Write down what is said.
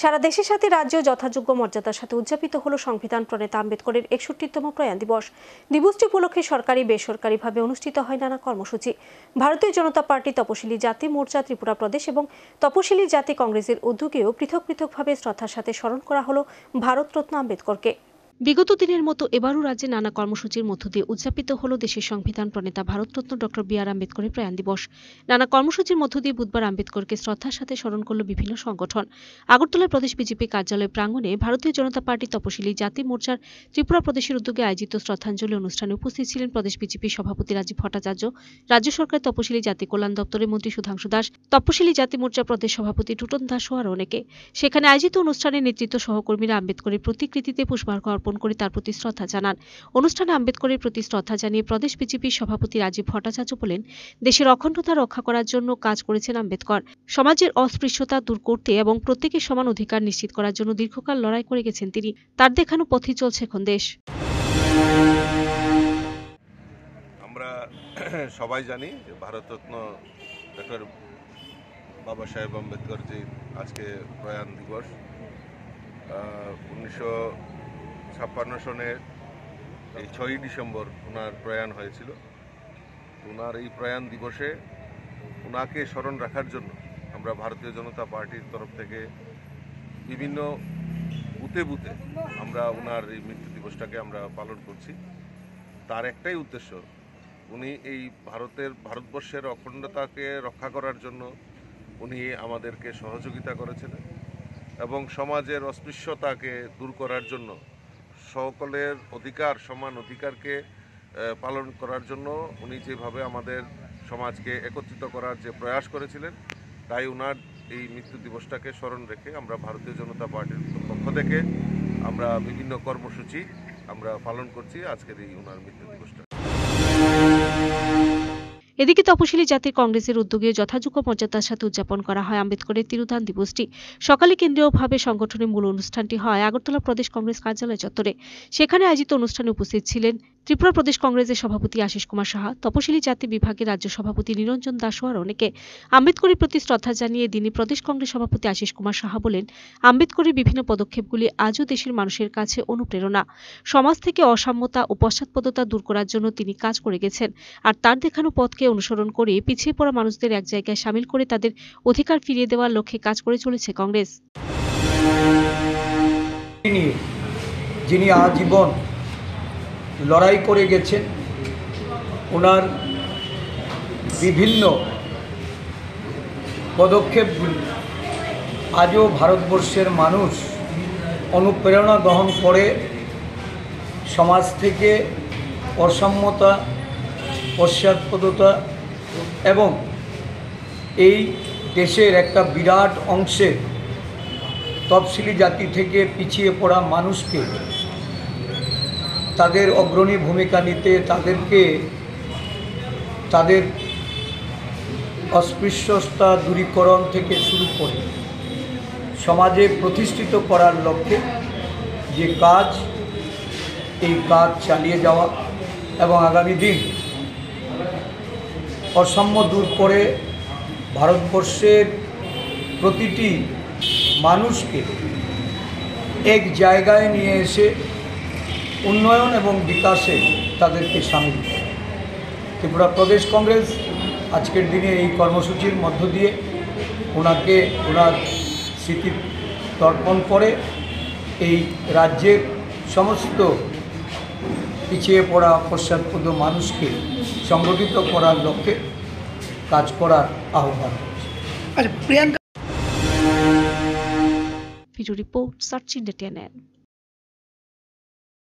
সারা দেশের সাথে রাজ্য যথাযোগ্য মর্যাদার সাথে উদযাপিত হলো সংবিধান প্রণেতা আম্বেদকরের ৬১তম প্রয়াণ দিবস। দিবসটি উপলক্ষে সরকারি বেসরকারিভাবে অনুষ্ঠিত হয় নানা কর্মসূচি। ভারতীয় জনতা পার্টি, তপশিলি জাতি মোর্চা ত্রিপুরা প্রদেশ এবং তপশিলি জাতি কংগ্রেসের উদ্যোগেও পৃথক পৃথকভাবে শ্রদ্ধার সাথে স্মরণ করা হলো ভারতরত্ন আম্বেদকরকে। বিগত দিনের মতো এবারও রাজ্যে নানা কর্মসূচির মধ্য দিয়ে উদযাপিত হল দেশের সংবিধান প্রণেতা ভারতরত্ন ডক্টর বি.আর. আম্বেদকরের প্রয়াণ দিবস। নানা কর্মসূচির মধ্য দিয়ে বুধবার আম্বেদকরকে শ্রদ্ধার সাথে স্মরণ করল বিভিন্ন সংগঠন। আগরতলার প্রদেশ বিজেপি কার্যালয় প্রাঙ্গণে ভারতীয় জনতা পার্টি, তপশিলি জাতি মোর্চার ত্রিপুরা প্রদেশের উদ্যোগে আয়োজিত শ্রদ্ধাঞ্জলি অনুষ্ঠানে উপস্থিত ছিলেন প্রদেশ বিজেপির সভাপতি রাজীব ভট্টাচার্য, রাজ্য সরকারের তপশিলি জাতি কল্যাণ দপ্তরের মন্ত্রী সুধাংশু দাস, তপশিলি জাতি মোর্চা প্রদেশ সভাপতি টুটন দাস ও আরও অনেকে। সেখানে আয়োজিত অনুষ্ঠানে নেতৃত্ব সহকর্মীরা আম্বেদকরের প্রতিকৃতিতে পুষ্পার্ঘ্য অর্পণ করে তার প্রতি শ্রদ্ধা জানান। অনুষ্ঠানে আম্বেদকরের প্রতি শ্রদ্ধা জানিয়ে প্রদেশ বিজেপির সভাপতি রাজীব ভট্টাচার্য বলেন, দেশের অখণ্ডতা রক্ষা করার জন্য কাজ করেছেন আম্বেদকর। সমাজের অস্পৃশ্যতা দূর করতে এবং প্রত্যেকের সমান অধিকার নিশ্চিত করার জন্য দীর্ঘকাল লড়াই করে গেছেন তিনি। তার দেখানো পথেই চলছে এখন দেশ। আমরা সবাই জানি যে ভারতরত্ন ডক্টর বাবা সাহেব আম্বেদকর জি আজকে প্রয়াণ দিবস। 1956 সনের এই 6ই ডিসেম্বর ওনার প্রয়াণ হয়েছিল। ওনার এই প্রয়াণ দিবসে ওনাকে স্মরণ রাখার জন্য আমরা ভারতীয় জনতা পার্টির তরফ থেকে বিভিন্ন বুথে বুথে আমরা ওনার এই মৃত্যু দিবসটাকে আমরা পালন করছি। তার একটাই উদ্দেশ্য, উনি এই ভারতবর্ষের অখণ্ডতাকে রক্ষা করার জন্য উনি আমাদেরকে সহযোগিতা করেছিলেন এবং সমাজের অস্পৃশ্যতাকে দূর করার জন্য সকলের অধিকার, সমান অধিকারকে পালন করার জন্য উনি যেভাবে আমাদের সমাজকে একত্রিত করার যে প্রয়াস করেছিলেন, তাই ওনার এই মৃত্যু দিবসটাকে স্মরণ রেখে আমরা ভারতীয় জনতা পার্টির পক্ষ থেকে আমরা বিভিন্ন কর্মসূচি আমরা পালন করছি আজকের এই ওনার মৃত্যু দিবসটা। এদিকে তপশিলি জাতির কংগ্রেসের উদ্যোগে যথাযোগ্য মর্যাদার সাথে উদযাপন করা হয় আম্বেদকরের তিরোধান দিবসটি। সকালে কেন্দ্রীয়ভাবে সংগঠনের মূল অনুষ্ঠানটি হয় আগরতলা প্রদেশ কংগ্রেস কার্যালয় চত্বরে। সেখানে আয়োজিত অনুষ্ঠানে উপস্থিত ছিলেন ত্রিপুরা প্রদেশ কংগ্রেসের সভাপতি আশিস কুমার সাহা, তপশিলি জাতি বিভাগের রাজ্য সভাপতি নিরঞ্জন দাস ও আর অনেকে। আম্বেদকরের প্রতি শ্রদ্ধা জানিয়ে দিনী প্রদেশ কংগ্রেস সভাপতি আশিস কুমার সাহা বলেন, আম্বেদকরের বিভিন্ন পদক্ষেপগুলি আজও দেশের মানুষের কাছে অনুপ্রেরণা। সমাজ থেকে অসাম্যতা ও পশ্চাৎপদতা দূর করার জন্য তিনি কাজ করে গেছেন। আর তার দেখানো পথকে অনুসরণ করে পিছিয়ে পড়া মানুষদের এক জায়গায় শামিল করে তাদের অধিকার ফিরিয়ে দেওয়ার লক্ষ্যে কাজ করে চলেছে কংগ্রেস। যিনি আজীবন লড়াই করে গেছেন, ওনার বিভিন্ন পদক্ষেপগুলি আজও ভারতবর্ষের মানুষ অনুপ্রেরণা গ্রহণ করে সমাজ থেকে অসাম্যতা, পশ্চাৎপদতা এবং এই দেশের একটা বিরাট অংশে তফসিলি জাতি থেকে পিছিয়ে পড়া মানুষকে তাদের অগ্রণী ভূমিকা নিতে, তাদেরকে তাদের অস্পৃশ্যতা দূরীকরণ থেকে শুরু করে সমাজে প্রতিষ্ঠিত করার লক্ষ্যে যে কাজ, এই কাজ চালিয়ে যাওয়া এবং আগামী দিন অসাম্য দূর করে ভারতবর্ষের প্রতিটি মানুষকে এক জায়গায় নিয়ে এসে উন্নয়ন এবং বিকাশে তাদেরকে সামিল করে। ত্রিপুরা প্রদেশ কংগ্রেস আজকের দিনে এই কর্মসূচির মধ্য দিয়ে ওনাকে ওনার স্মৃতি তর্পণ করে এই রাজ্যের সমস্ত পিছিয়ে পড়া পশ্চাৎপদ মানুষকে সংগঠিত করার লক্ষ্যে কাজ করার আহ্বান করছে। Video report search India.